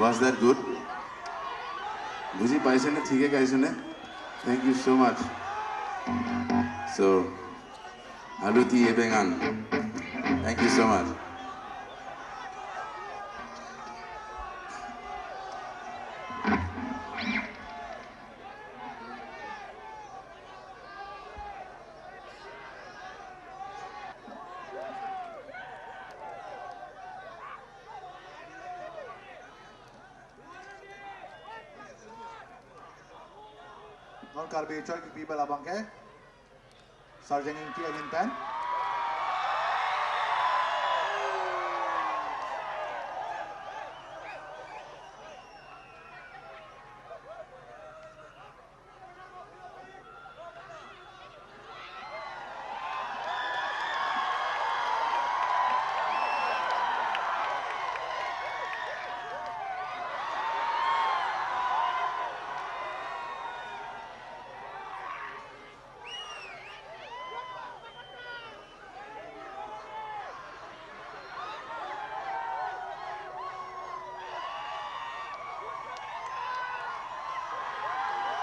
Was that good? Buji paisene thike gaisene. Thank you so much. So Aluti Ebengan. Thank you so much. Non karbe choy ki people abang ke Sergeant Inti Alin Pan.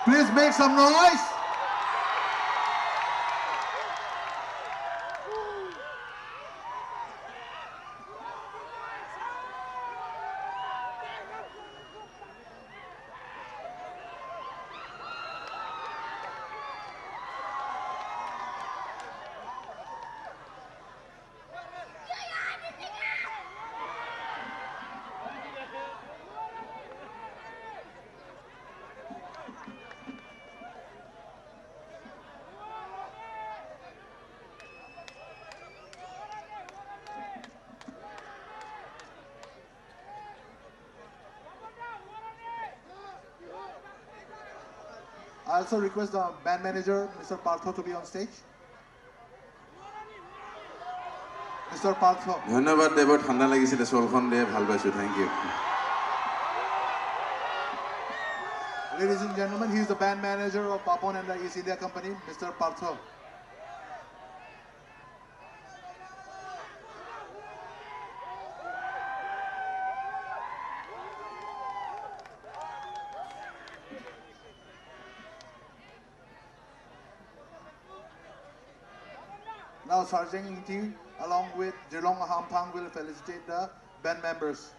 Please make some noise. I also request the band manager, Mr. Partho, to be on stage. Mr. Partho. ধন্যবাদ দেব ঠান্ডা লাগিছিলে সোলখন দিয়ে ভাল পাইছো thank you Ladies and gentlemen, he is the band manager of Papon and the East India Company, Mr. Partho. Now Sergeant Inti along with Jelong Hampang will felicitate the band members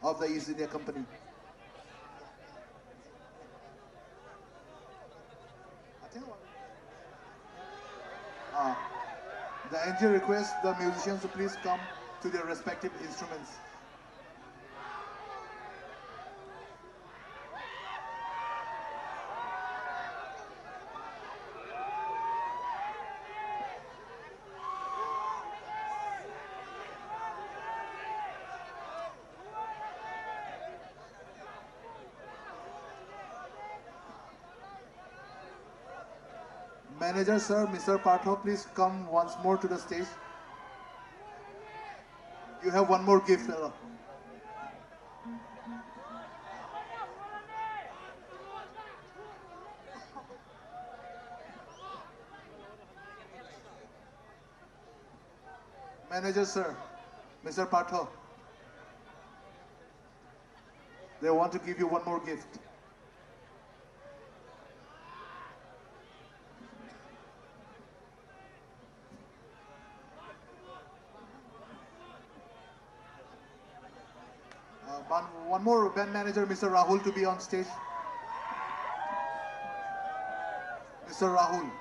of the East India Company. The NG requests the musicians to please come to their respective instruments. Manager sir, Mr. Partho, please come once more to the stage. You have one more gift. Manager sir, Mr. Partho, they want to give you one more gift. One more band manager, Mr. Rahul, to be on stage. Mr. Rahul.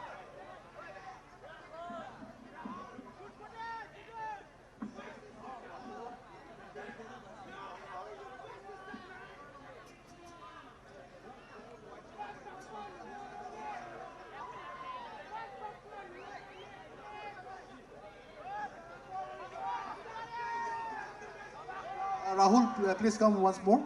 Rahul, please come once more.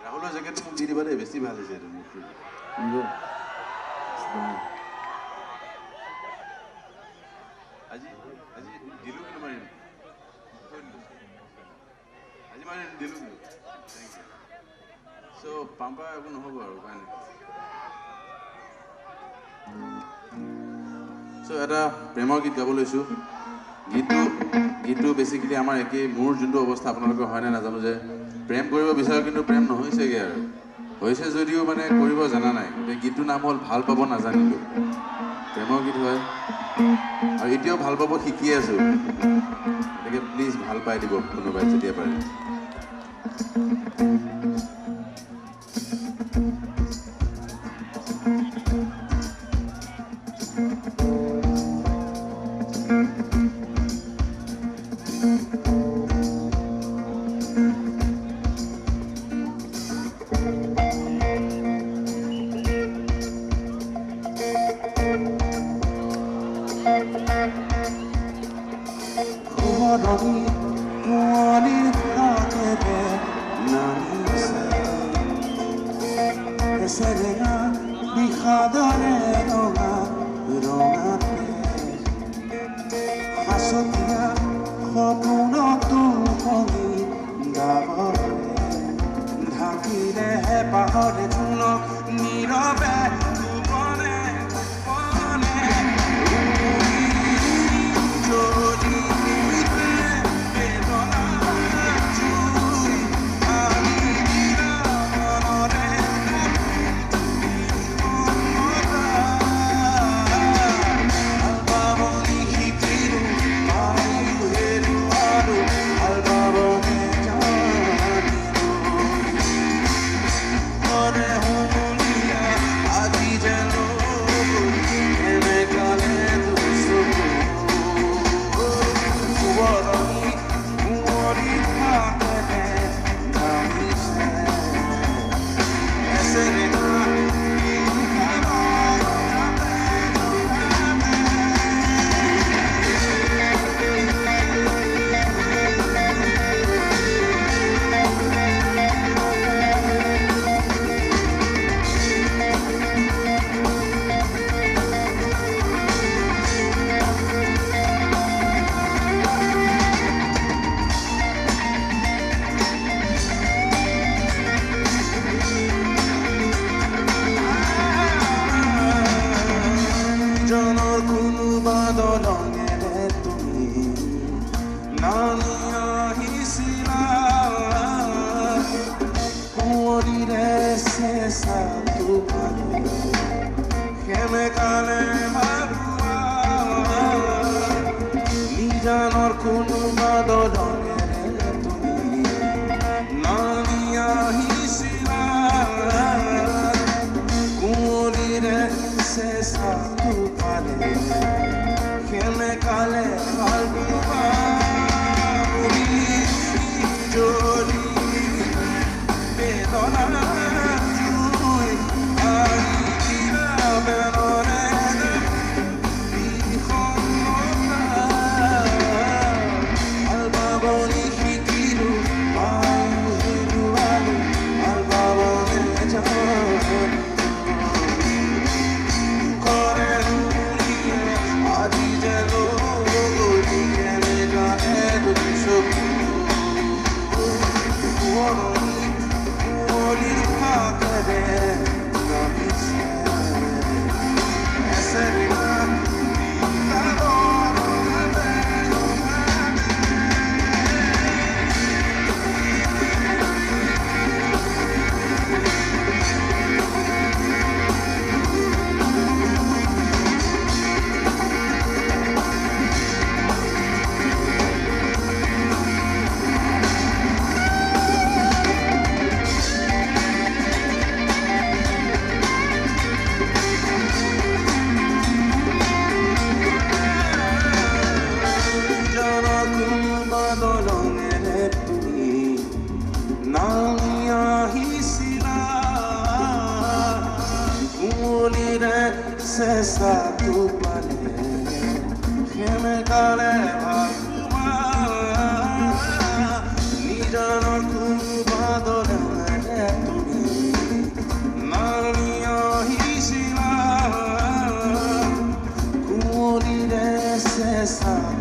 ৰাহুলৰ jacket মোক দি দিবা দেই বেছি ভাল হৈছে এইটো আজি আজি দিলো কিন্তু মাৰিম আজি মানে দিলো কিন্তু থেংক ইউ চ' পাম্পা একো নহ'ব আৰু উপায় নাই চ' এটা প্ৰেমৰ গীত গাব লৈছোঁ গীতটো বেছিকেলি আমাৰ একেই মোৰ যোনটো অৱস্থা আপোনালোকৰ হয়নে নাজানো যে প্ৰেম কৰিব বিচাৰোঁ কিন্তু প্ৰেম নহৈছেগৈ আৰু হৈছে যদিও মানে কৰিব জনা নাই গতিকে গীতটোৰ নাম হ'ল ভাল পাব নাজানিলোঁ প্ৰেমৰ গীত হয় আৰু এতিয়াও ভাল পাব শিকি আছোঁ গতিকে প্লিজ ভাল পাই দিব কোনোবাই যেতিয়া পাৰে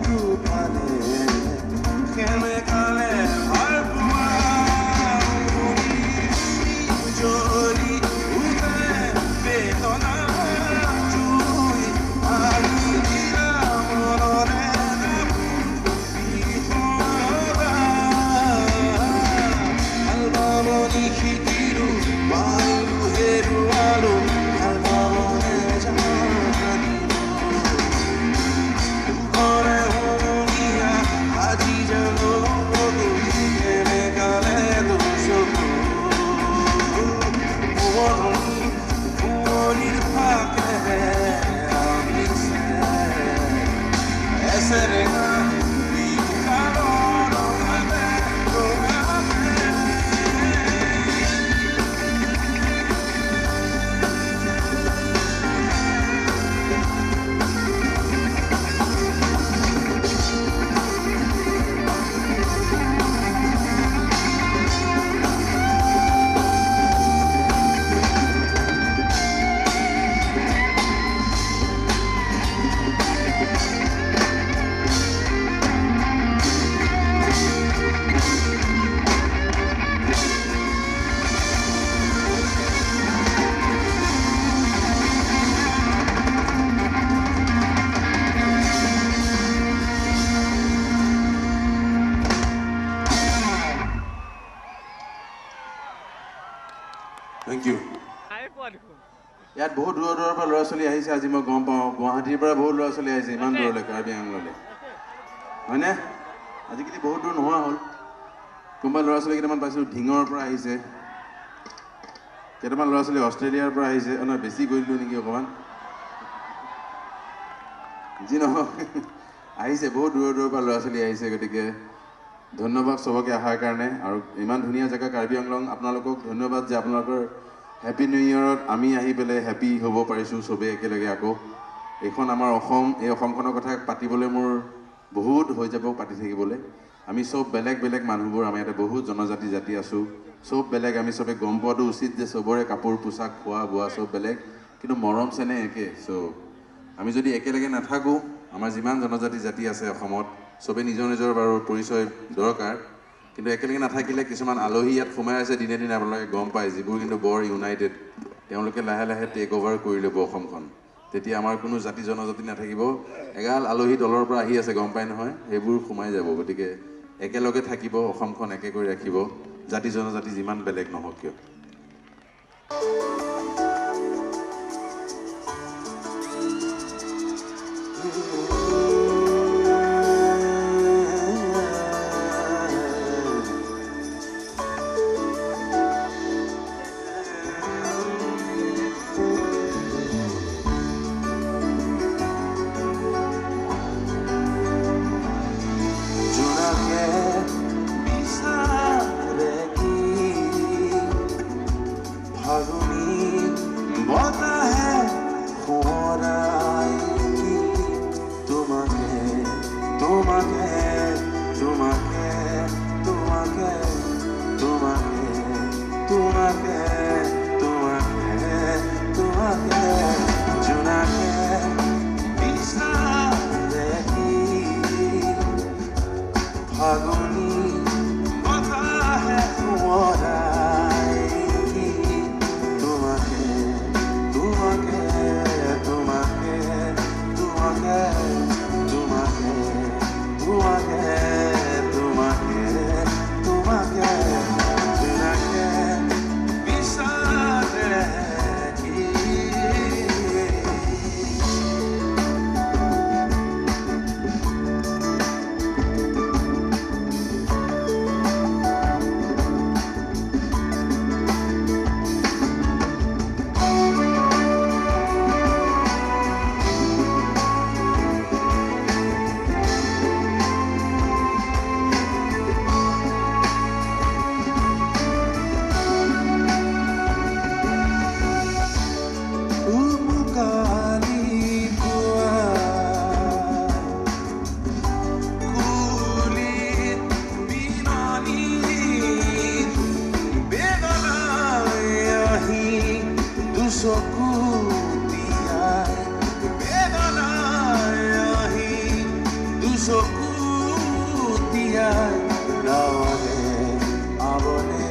দুফালে কেনেকালে ভাল পোৱা জ্বলি উঠে বেদনা জুই আগুৰি দিলা মনৰে আলবামনি শিকিলো পাইলো হেৰুৱালো আলবামনে জানিলো দুখৰে হুমুনিয়া আজি জানো কেনেকালে তোৰ চকু পুৰণিৰ ফাকেৰে আনিছে এছেৰেঙা Thank you. ইয়াত বহুত দূৰৰ পৰা ল'ৰা ছোৱালী আহিছে আজি মই গম পাওঁ গুৱাহাটীৰ পৰা বহুত ল'ৰা ছোৱালী আহিছে ইমান দূৰলৈ কাৰ্বি আংলঙলৈ হয়নে আজিকালি বহুত দূৰ নোহোৱা হ'ল কোনোবা ল'ৰা ছোৱালী কেইটামান পাইছোঁ ঢিঙৰ পৰা আহিছে কেইটামান ল'ৰা ছোৱালী অষ্ট্ৰেলিয়াৰ পৰা আহিছে নহয় বেছি গৈ দিলোঁ নেকি অকণমান যি নহওক আহিছে বহুত দূৰৰ পৰা ল'ৰা ছোৱালী আহিছে গতিকে ধন্যবাদ চবকে অহাৰ কাৰণে আৰু ইমান ধুনীয়া জেগা কাৰ্বি আংলং আপোনালোকক ধন্যবাদ যে আপোনালোকৰ হেপী নিউ ইয়েৰত আমি আহি পেলাই হেপী হ'ব পাৰিছোঁ চবেই একেলগে আকৌ এইখন আমাৰ অসম এই অসমখনৰ কথা পাতিবলৈ মোৰ বহুত হৈ যাব পাতি থাকিবলৈ আমি চব বেলেগ বেলেগ মানুহবোৰ আমাৰ ইয়াতে বহুত জনজাতি জাতি আছোঁ চব বেলেগ আমি চবে গম পোৱাটো উচিত যে চবৰে কাপোৰ পোছাক খোৱা বোৱা চব বেলেগ কিন্তু মৰম চেনেহ একে চ' আমি যদি একেলগে নাথাকোঁ আমাৰ যিমান জনজাতি জাতি আছে অসমত চবে নিজৰ নিজৰ বাৰু পৰিচয় দৰকাৰ কিন্তু একেলগে নাথাকিলে কিছুমান আলহী ইয়াত সোমাই আছে দিনে দিনে আপোনালোকে গম পায় যিবোৰ কিন্তু বৰ ইউনাইটেড তেওঁলোকে লাহে লাহে টেক অভাৰ কৰি ল'ব অসমখন তেতিয়া আমাৰ কোনো জাতি জনজাতি নাথাকিব এগাল আলহী দলৰ পৰা আহি আছে গম পায় নহয় সেইবোৰ সোমাই যাব গতিকে একেলগে থাকিব অসমখন একে কৰি ৰাখিব জাতি জনজাতি যিমান বেলেগ নহওক কিয় চকুতীয়া গাঁৱৰে আৱনে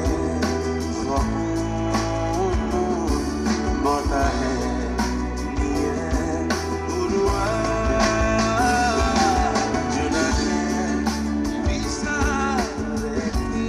বতাহে নিয়ে উৰুৱা জোনাকে বিচাৰে কি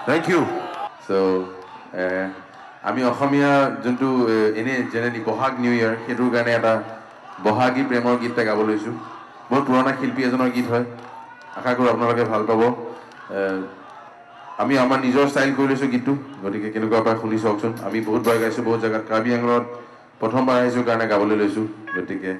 Thank you. So, আমি অসমীয়া যোনটো এনে জেনেৰেলি বহাগ নিউ ইয়াৰ সেইটোৰ কাৰণে এটা বহাগী প্ৰেমৰ গীত এটা গাব লৈছোঁ বহুত পুৰণা শিল্পী এজনৰ গীত হয় আশা কৰোঁ আপোনালোকে ভাল পাব আমি আমাৰ নিজৰ ষ্টাইল কৰি লৈছোঁ গীতটো গতিকে কেনেকুৱা পাই শুনি চাওকচোন আমি বহুতবাৰ গাইছোঁ বহুত জেগাত কাৰ্বি আংলঙত প্ৰথমবাৰ আহিছোঁ কাৰণে গাবলৈ লৈছোঁ গতিকে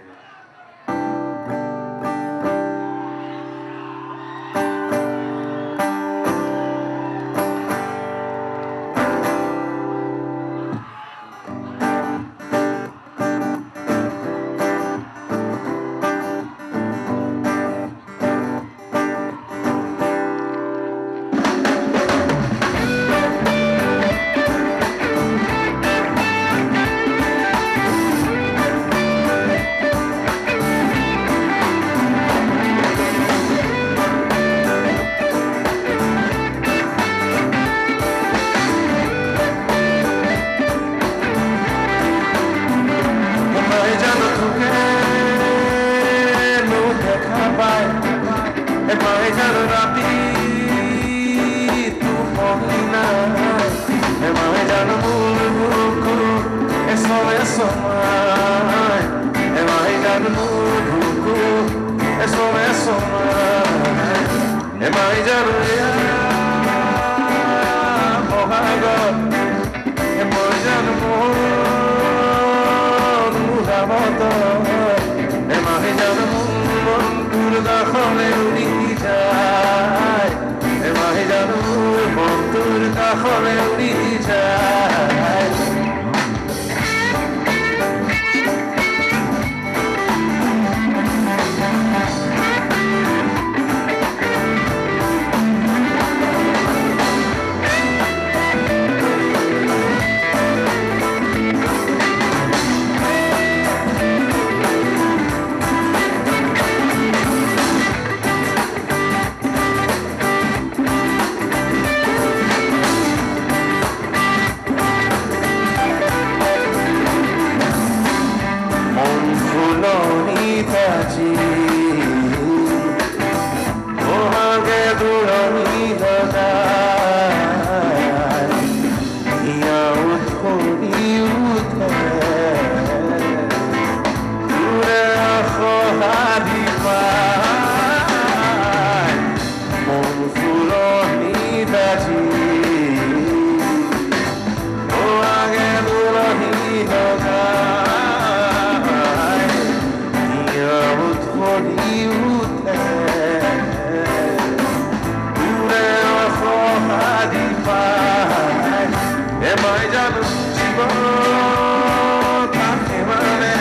জীবন থাকে মানে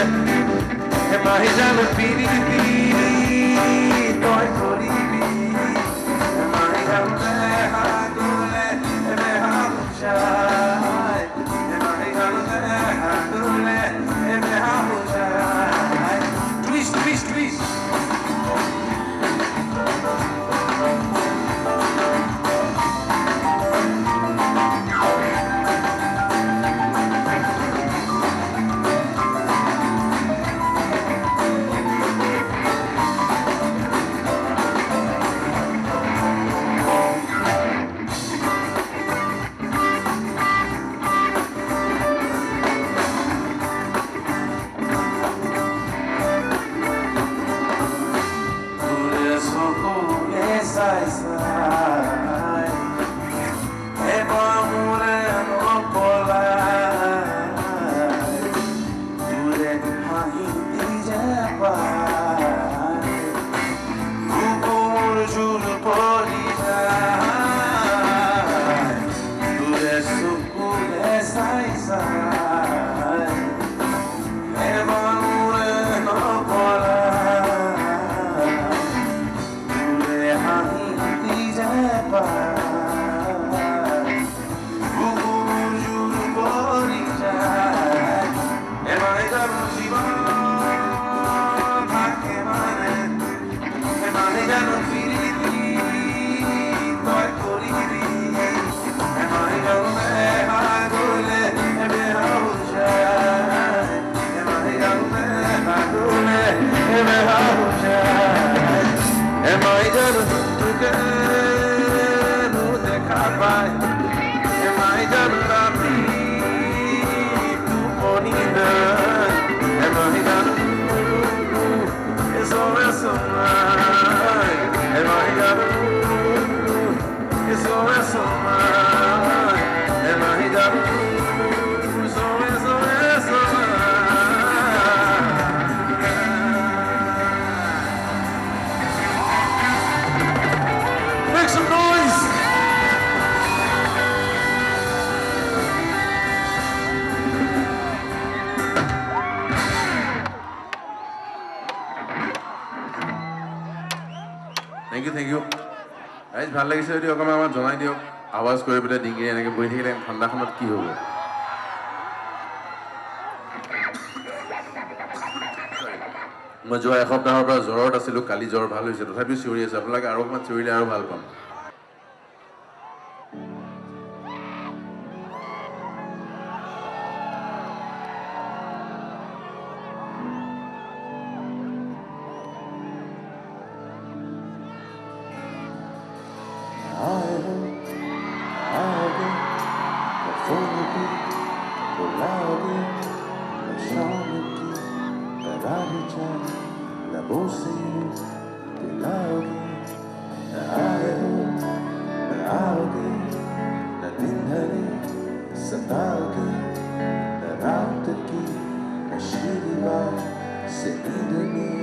এমাহি জানো পিরি পিরি তই করিবি এমাহি জানো হাগুলে এবে হাবুশাই এমাহি জানো হাগুলে এবে হাবুশাই twist twist twist sai sai e amore non polai dure mahi di japai kubur jur pori jai dure sukule sai sai e amore non polai Am I gonna no te capai? Am I gonna love you bonita? Am I gonna it's always so mine? Am I gonna it's always so mine? Am I gonna it's always so mine? Make some noise! Thank you, thank you. Guys, ভাল লাগিছে যদি অকমান আমাক জনাই দিয়ক আৱাজ কৰি পেলাই ডিঙি এনেকৈ বহি থাকিলে ঠাণ্ডাখনত কি হ'ব মই যোৱা এসপ্তাহৰ পৰা জ্বৰত আছিলোঁ কালি জ্বৰ ভাল হৈছে তথাপিও চিঞৰি আছে আপোনালোকে আৰু অকণমান চিঞৰিলে আৰু ভাল পাম La voce de laoge, la aoge, la dindhare, sataoge, la rautaki, la shiriva, se idani.